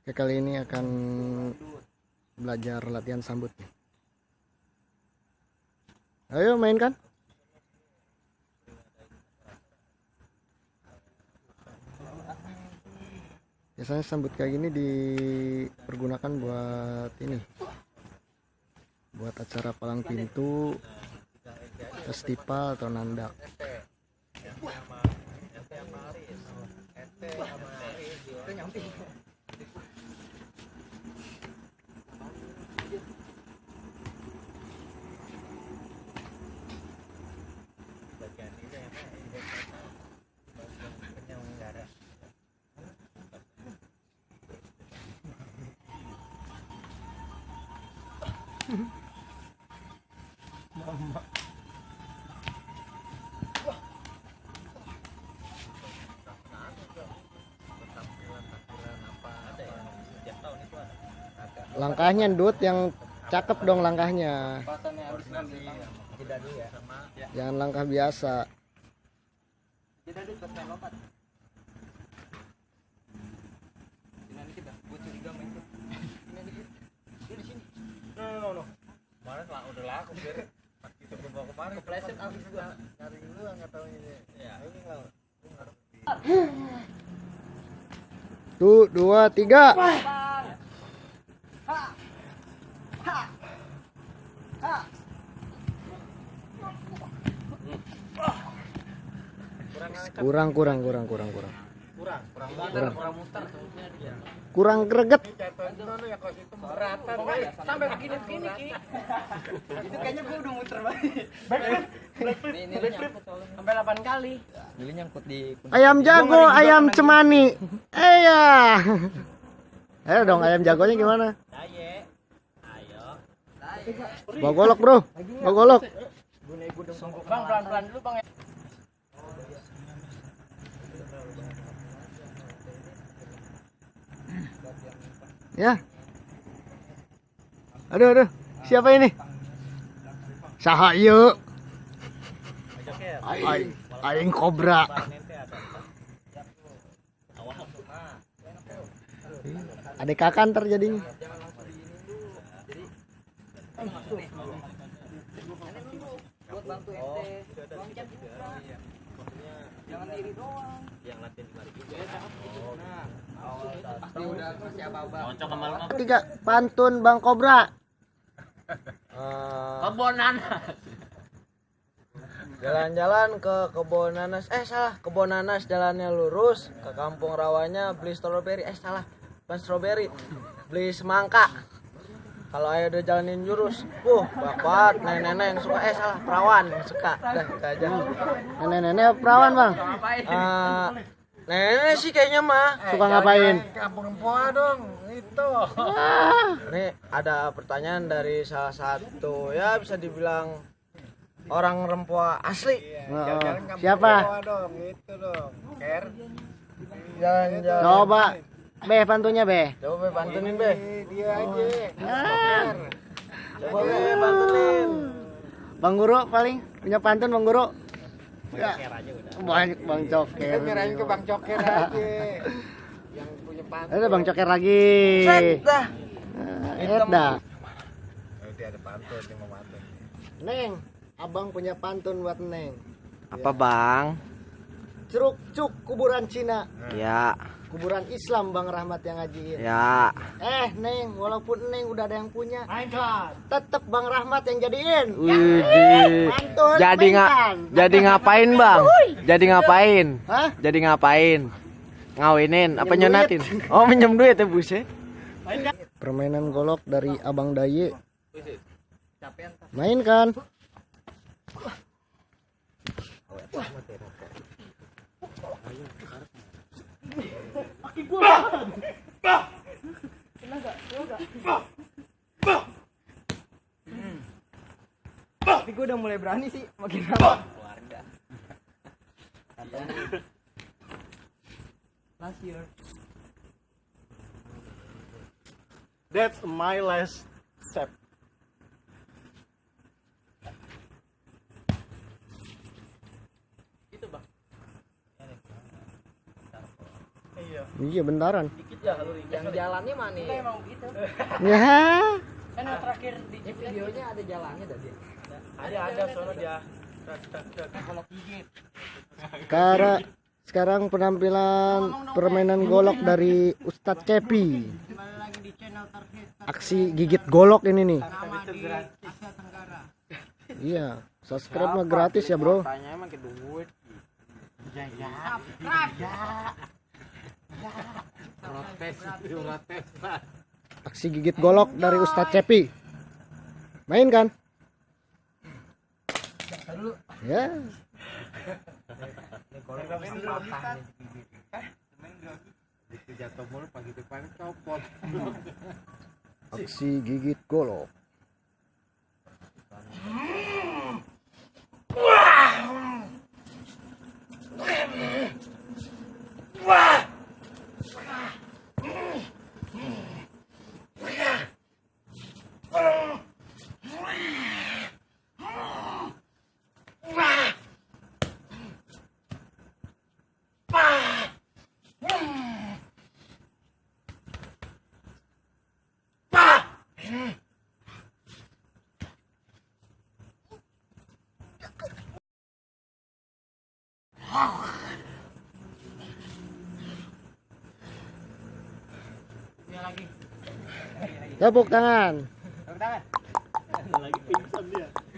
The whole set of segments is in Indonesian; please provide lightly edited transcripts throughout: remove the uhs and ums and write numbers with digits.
Oke, kali ini akan belajar latihan sambut. Ayo mainkan. Biasanya sambut kayak gini dipergunakan buat ini, buat acara palang pintu, festival atau nandak. Mama. Langkahnya Dut, yang cakep dong langkahnya. Jangan langkah biasa. No. Kemarin lah udah laku deh. Kita bawa kemarin kepleset abis gua nyari dulu enggak tahu ini. Ya. Ini lah. Tuh, 2, 3. Kurang muter. kurang greget. Sampai begini Ki. Itu kayaknya gua udah muter banget. Ini nyangkut sampai 8 kali. Ini nyangkut di Ayam jago, ayam cemani. Ayo dong, ayam jagonya gimana? Ayo. Bawa golok, Bro. Bawa golok. Bang, pelan-pelan dulu, Bang. Ya. Aduh. Siapa ini? Sahayu. Aing kobra. Adik kakak terjadinya. Jangan diri doang. Yang latihan kemarin juga. Pasti udah masih apa-apa. Cocok sama lu. 3 pantun Bang Kobra. Kebon nanas. Jalan-jalan ke kebun nanas. Kebun nanas jalannya lurus. Ke kampung rawanya beli stroberi. Bukan stroberi. Beli semangka. Kalau ayah udah jalanin jurus, bapak, nenek-nenek yang suka, perawan yang suka. Udah, gitu aja. Nenek-nenek perawan, Bang. Nenek sih kayaknya mah. Suka ngapain? Kampung Rempoa dong, itu. Nih ada pertanyaan dari salah satu, ya bisa dibilang orang Rempoa asli. Siapa? Dong, itu dong. Ker. Jalan-jalan. Coba. Be, pantunnya, Be. Coba bantuin, Be. Dia aja. Coba Be, bantuin. Bang Guru paling punya pantun, Bang Guru. Ya. Banyak Bang Coker. Nyerahin ke Bang Coker aja. Yang punya pantun. Ada Bang Coker lagi. Set dah. Eda. Dia ada pantun, dia mau pantun. Neng, Abang punya pantun buat Neng. Apa, Bang? Ceruk cuk kuburan Cina. Ya. Kuburan Islam Bang Rahmat yang ngajiin. Ya. Neng, walaupun Neng udah ada yang punya, Mainkan. tetep Bang Rahmat yang jadiin. Widih. Pantun. Jadi mainkan. jadi ngapain, Bang? Jadi ngapain? Hah? Jadi ngapain? Ngawinin apa Minjem nyonatin? Oh, minjem duit ya, buset. Permainan golok dari Abang Daye. Mainkan. Tapi gue udah mulai berani sih, makin lama. Keluarga. Last year. That's my last step. Itu, Bang. Iya. Iya bentaran. Yang jalannya mana? Emang gitu. Ya. Kan yang terakhir di Ini videonya ada jalannya tadi. ada sono dia. Kalau gigit. Sekarang penampilan permainan golok dari Ustadz Cepi. Kembali lagi di channel terhit Aksi gigit golok ini nih. nama di Asia Tenggara. Iya, subscribe mah gratis ya, Bro. Tanya emang ke duit. Aksi gigit golok dari Ustadz Cepi. Main kan? Ya. Aksi gigit golok. Dia lagi. Tepuk tangan.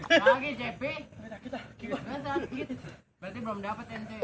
Lagi Cepi. Kita sakit. Berarti belum dapat ente.